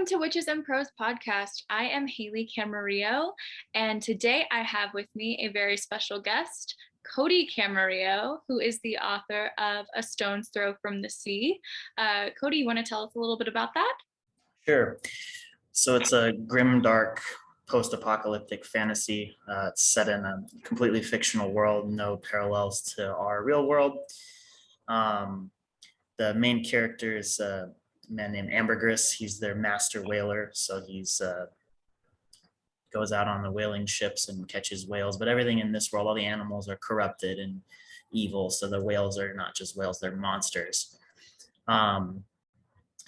to Witches and Pros podcast. I am Haley Camarillo, and today I have with me a very special guest, Cody Camarillo, who is the author of A Stone's Throw from the Sea. Cody, you want to tell us a little bit about that? Sure. So it's a grim, dark, post-apocalyptic fantasy. It's set in a completely fictional world, no parallels to our real world. The main character is a man named Ambergris. He's their master whaler, so he's goes out on the whaling ships and catches whales. But everything in this world, all the animals are corrupted and evil. So the whales are not just whales; they're monsters. And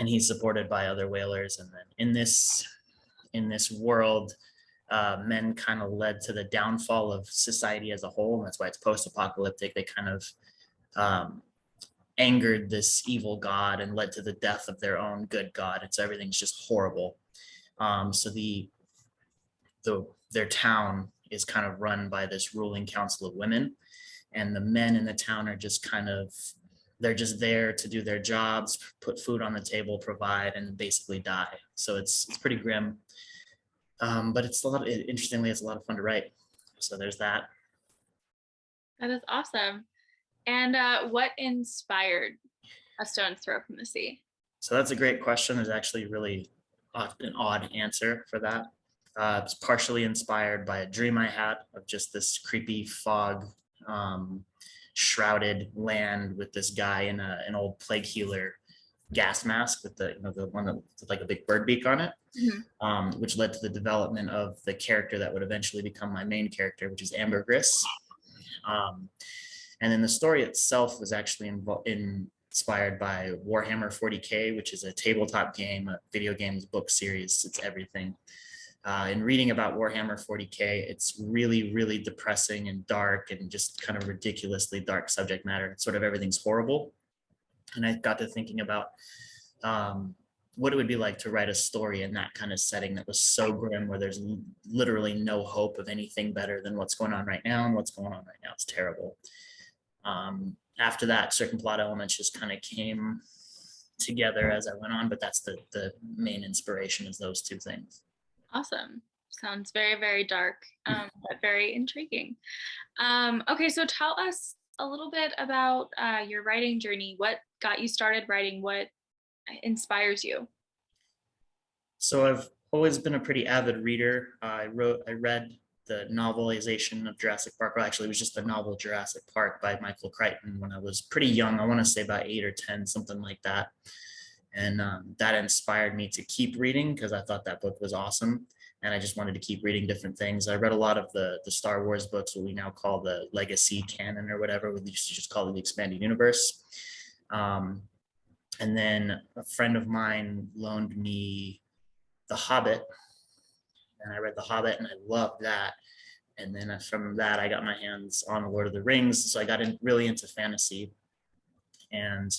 he's supported by other whalers. And then in this world, men kind of led to the downfall of society as a whole. And that's why it's post-apocalyptic. They kind of angered this evil god and led to the death of their own good god. And so everything's just horrible. So their town is kind of run by this ruling council of women, and the men in the town are just they're just there to do their jobs, put food on the table, provide, and basically die. So it's pretty grim. But interestingly, it's a lot of fun to write. So there's that. That is awesome. And what inspired A Stone's Throw from the Sea? So that's a great question. There's actually really an odd answer for that. It's partially inspired by a dream I had of just this creepy fog shrouded land with this guy in an old plague healer gas mask with the one that with like a big bird beak on it, which led to the development of the character that would eventually become my main character, which is Ambergris. And then the story itself was actually inspired by Warhammer 40K, which is a tabletop game, a video games book series. It's everything. In reading about Warhammer 40K, it's really, really depressing and dark and just kind of ridiculously dark subject matter. Sort of everything's horrible. And I got to thinking about what it would be like to write a story in that kind of setting that was so grim, where there's literally no hope of anything better than what's going on right now. And what's going on right now is terrible. After that, certain plot elements just kind of came together as I went on, but that's the main inspiration, is those two things. Awesome. Sounds very, very dark, but very intriguing. Okay, so tell us a little bit about your writing journey. What got you started writing? What inspires you? So I've always been a pretty avid reader. I read the novelization of Jurassic Park. Well, actually, it was just the novel Jurassic Park by Michael Crichton when I was pretty young. I want to say about 8 or 10, something like that. And that inspired me to keep reading because I thought that book was awesome. And I just wanted to keep reading different things. I read a lot of the Star Wars books, what we now call the legacy canon or whatever. We used to just call it the expanded universe. And then a friend of mine loaned me The Hobbit. And I read The Hobbit and I loved that. And then from that, I got my hands on Lord of the Rings. So I got really into fantasy. And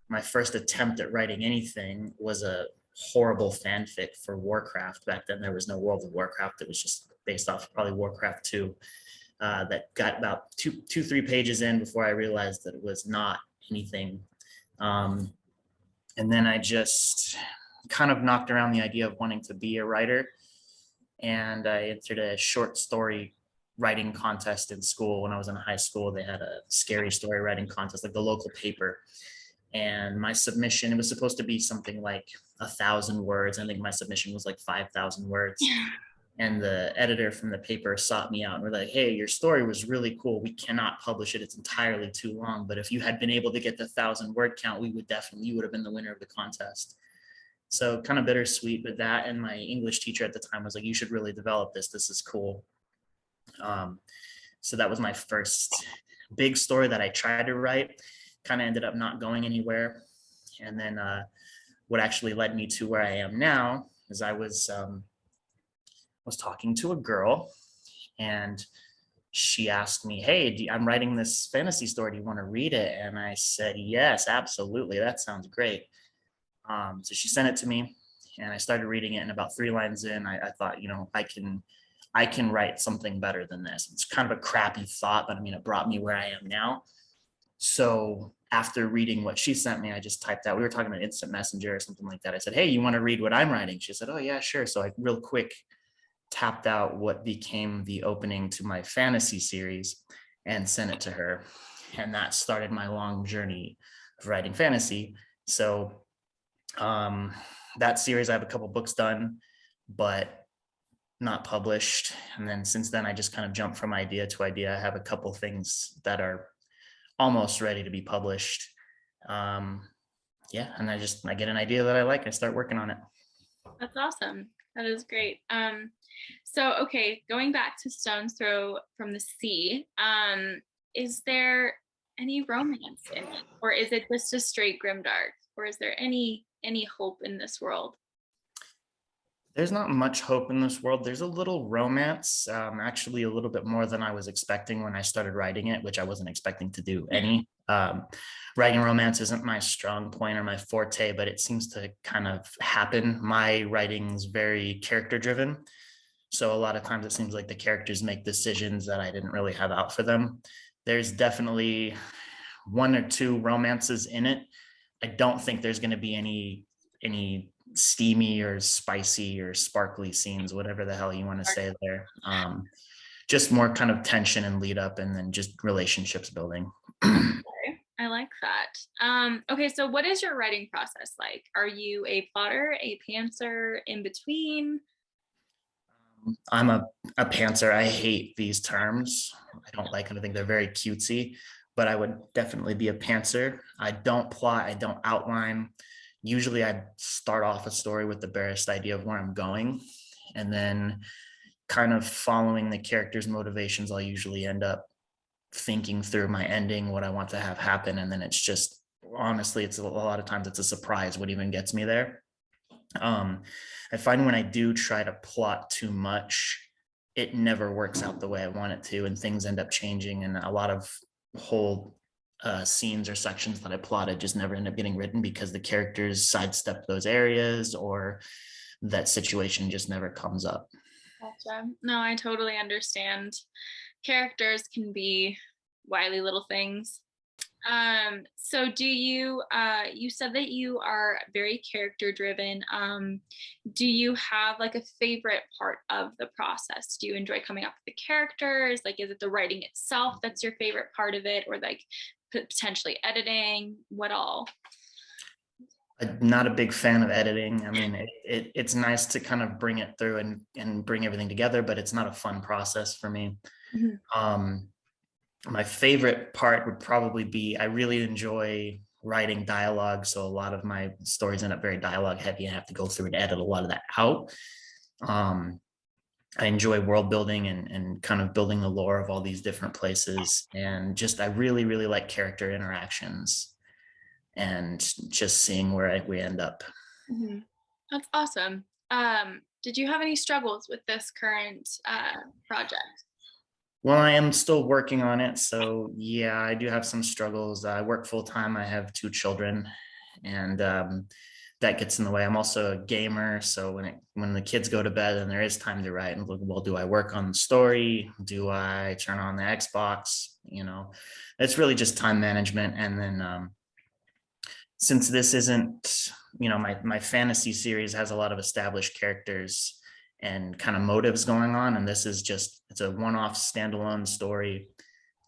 my first attempt at writing anything was a horrible fanfic for Warcraft. Back then, there was no World of Warcraft. It was just based off probably Warcraft 2. That got about 2-3 pages in before I realized that it was not anything. And then I just kind of knocked around the idea of wanting to be a writer. And I entered a short story writing contest in school. When I was in high school, they had a scary story writing contest, like the local paper. And my submission, it was supposed to be something like 1,000 words. I think my submission was like 5,000 words. And the editor from the paper sought me out and were like, hey, your story was really cool. We cannot publish it. It's entirely too long. But if you had been able to get the 1,000-word count, you would have been the winner of the contest. So kind of bittersweet with that. And my English teacher at the time was like, you should really develop this. This is cool. So that was my first big story that I tried to write. Kind of ended up not going anywhere. And then what actually led me to where I am now is I was talking to a girl, and she asked me, hey, I'm writing this fantasy story. Do you want to read it? And I said, yes, absolutely. That sounds great. So she sent it to me and I started reading it, and about 3 lines in, I thought, I can write something better than this. It's kind of a crappy thought, but I mean, it brought me where I am now. So after reading what she sent me, I just typed out, we were talking about instant messenger or something like that. I said, hey, you want to read what I'm writing? She said, oh yeah, sure. So I real quick tapped out what became the opening to my fantasy series and sent it to her. And that started my long journey of writing fantasy. So um, that series, I have a couple books done, but not published. And then since then, I just kind of jumped from idea to idea. I have a couple things that are almost ready to be published. Um, yeah, and I get an idea that I like, I start working on it. That's awesome. That is great. So okay, going back to Stone's Throw from the Sea, is there any romance in it, or is it just a straight grimdark, or is there any hope in this world? There's not much hope in this world. There's a little romance, actually a little bit more than I was expecting when I started writing it, which I wasn't expecting to do any. Writing romance isn't my strong point or my forte, but it seems to kind of happen. My writing's very character driven. So a lot of times it seems like the characters make decisions that I didn't really have out for them. There's definitely one or two romances in it. I don't think there's going to be any steamy or spicy or sparkly scenes, whatever the hell you want to say there. Just more kind of tension and lead up, and then just relationships building. Okay, I like that. Okay, so what is your writing process like? Are you a plotter, a pantser, in between? I'm a pantser. I hate these terms. I don't like them. I think they're very cutesy, but I would definitely be a pantser. I don't plot, I don't outline. Usually I start off a story with the barest idea of where I'm going, and then kind of following the character's motivations, I'll usually end up thinking through my ending, what I want to have happen. And then it's just, honestly, it's a lot of times it's a surprise what even gets me there. Um, I find when I do try to plot too much, it never works out the way I want it to, and things end up changing. And a lot of whole scenes or sections that I plotted just never end up getting written because the characters sidestep those areas, or that situation just never comes up. Gotcha. No, I totally understand. Characters can be wily little things. So do you you said that you are very character driven. Do you have like a favorite part of the process? Do you enjoy coming up with the characters? Like, is it the writing itself that's your favorite part of it, or like potentially editing? What all? I'm not a big fan of editing. I mean, it's nice to kind of bring it through and bring everything together, but it's not a fun process for me. Mhm. Um, my favorite part would probably be, I really enjoy writing dialogue. So a lot of my stories end up very dialogue heavy. I have to go through and edit a lot of that out. Um, I enjoy world building and kind of building the lore of all these different places. And just, I really, really like character interactions and just seeing where we end up. Mhm. That's awesome. Did you have any struggles with this current project? Well, I am still working on it. So yeah, I do have some struggles. I work full time. I have two children, and that gets in the way. I'm also a gamer, so when the kids go to bed and there is time to write, and look, well, do I work on the story? Do I turn on the Xbox? It's really just time management. And then since this isn't, my fantasy series has a lot of established characters and kind of motives going on, and this is just, it's a one-off standalone story,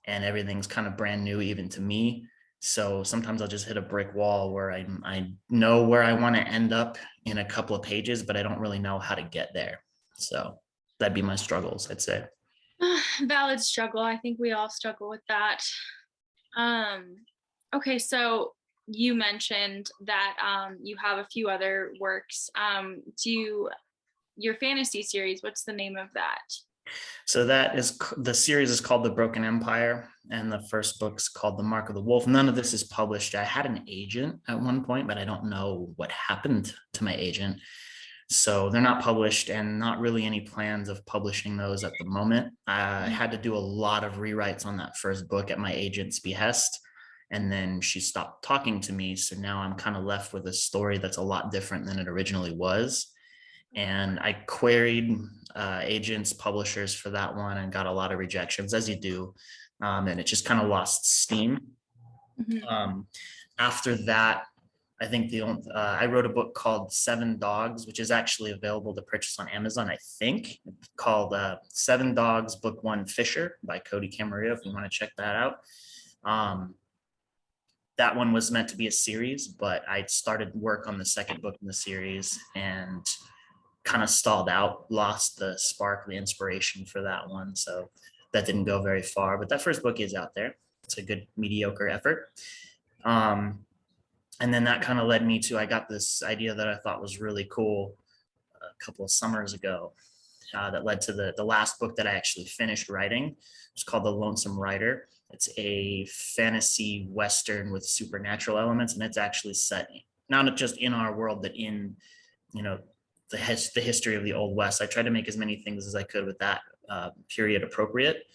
and everything's kind of brand new even to me. So sometimes I'll just hit a brick wall where I know where I want to end up in a couple of pages, but I don't really know how to get there. So that'd be my struggles, I'd say. Valid struggle. I think we all struggle with that. Um, okay, so you mentioned that you have a few other works. Your fantasy series, what's the name of that? So that is, the series is called The Broken Empire, and the first book's called The Mark of the Wolf. None of this is published. I had an agent at one point, but I don't know what happened to my agent. So they're not published, and not really any plans of publishing those at the moment. I had to do a lot of rewrites on that first book at my agent's behest, and then she stopped talking to me. So now I'm kind of left with a story that's a lot different than it originally was. And I queried agents, publishers for that one, and got a lot of rejections, as you do. And it just kind of lost steam. Mhm. After that, I think I wrote a book called Seven Dogs, which is actually available to purchase on Amazon, I think, called Seven Dogs Book One Fisher by Cody Camarillo, if you want to check that out. Um, that one was meant to be a series, but I started work on the second book in the series and kind of stalled out, lost the spark, the inspiration for that one. So that didn't go very far. But that first book is out there. It's a good mediocre effort. Um, and then that kind of led me to I got this idea that I thought was really cool a couple of summers ago. That led to the last book that I actually finished writing. It's called The Lonesome Rider. It's a fantasy western with supernatural elements, and it's actually set not just in our world, but in you know the history of the Old West. I tried to make as many things as I could with that period appropriate,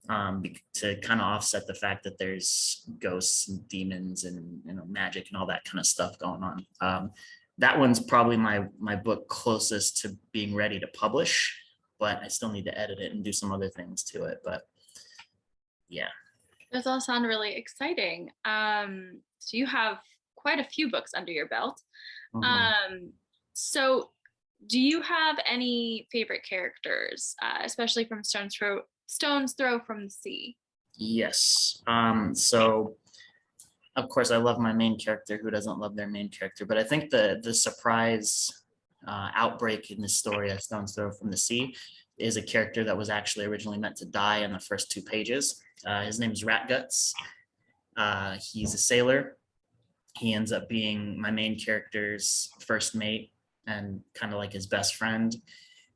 to kind of offset the fact that there's ghosts and demons and magic and all that kind of stuff going on. That one's probably my book closest to being ready to publish, but I still need to edit it and do some other things to it. But yeah. Those all sound really exciting. So you have quite a few books under your belt. Mhm. Um, so do you have any favorite characters, especially from Stone's Throw from the Sea? Yes. So of course I love my main character. Who doesn't love their main character? But I think the surprise outbreak in this story, A Stone's Throw from the Sea, is a character that was actually originally meant to die in the first two pages. His name is Ratguts. He's a sailor. He ends up being my main character's first mate and kind of like his best friend.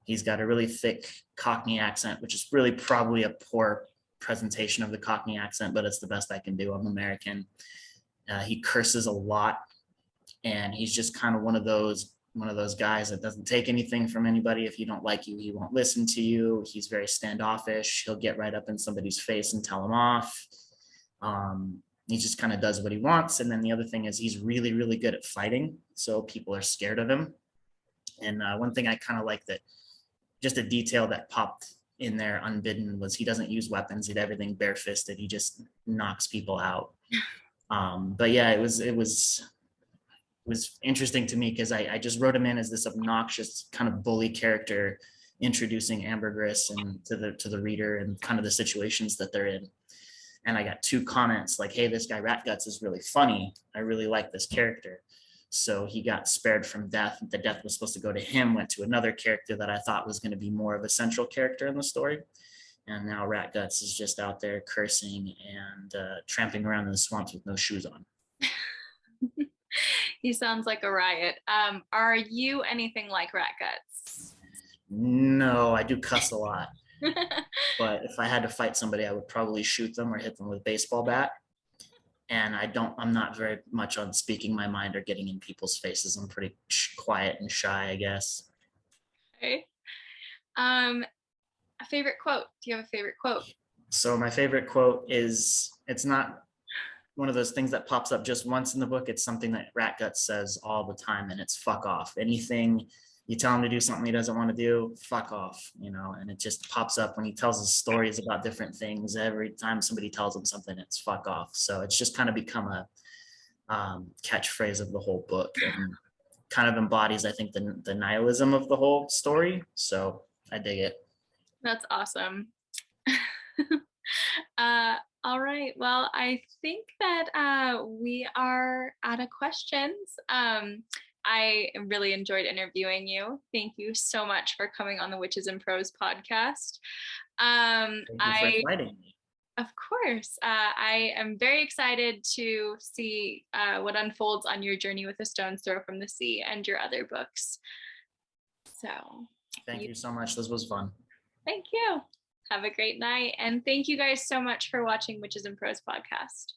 He's got a really thick Cockney accent, which is really probably a poor presentation of the Cockney accent, but it's the best I can do. I'm American. He curses a lot, and he's just kind of one of those guys that doesn't take anything from anybody. If you don't like you, he won't listen to you. He's very standoffish. He'll get right up in somebody's face and tell him off. He just kind of does what he wants. And then the other thing is he's really, really good at fighting. So people are scared of him. And one thing I kind of like, that just a detail that popped in there unbidden, was he doesn't use weapons. He did everything barefisted. He just knocks people out. But yeah, it was interesting to me because I just wrote him in as this obnoxious kind of bully character, introducing ambergris and to the reader and kind of the situations that they're in. And I got two comments like, "Hey, this guy Ratguts is really funny. I really like this character." So he got spared from death. The death was supposed to go to him, went to another character that I thought was going to be more of a central character in the story. And now Ratguts is just out there cursing and tramping around in the swamps with no shoes on. He sounds like a riot. Are you anything like Ratguts? No, I do cuss a lot. But if I had to fight somebody, I would probably shoot them or hit them with a baseball bat. And I'm not very much on speaking my mind or getting in people's faces. I'm pretty quiet and shy, I guess. Okay. Um, a favorite quote. Do you have a favorite quote? So my favorite quote is, it's not one of those things that pops up just once in the book. It's something that Ratgut says all the time, and it's fuck off. Anything you tell him to do something he doesn't want to do, fuck off, and it just pops up when he tells us stories about different things. Every time somebody tells him something, it's fuck off. So it's just kind of become a catchphrase of the whole book, and kind of embodies, I think, the nihilism of the whole story. So I dig it. That's awesome. uh, all right. Well, I think that we are out of questions. I really enjoyed interviewing you. Thank you so much for coming on the Witches and Prose podcast. Thank you for I inviting me. Of course. I am very excited to see what unfolds on your journey with A Stone's Throw from the Sea and your other books. So, Thank you, you so much. This was fun. thank you. Have a great night. And thank you guys so much for watching Witches and Prose podcast.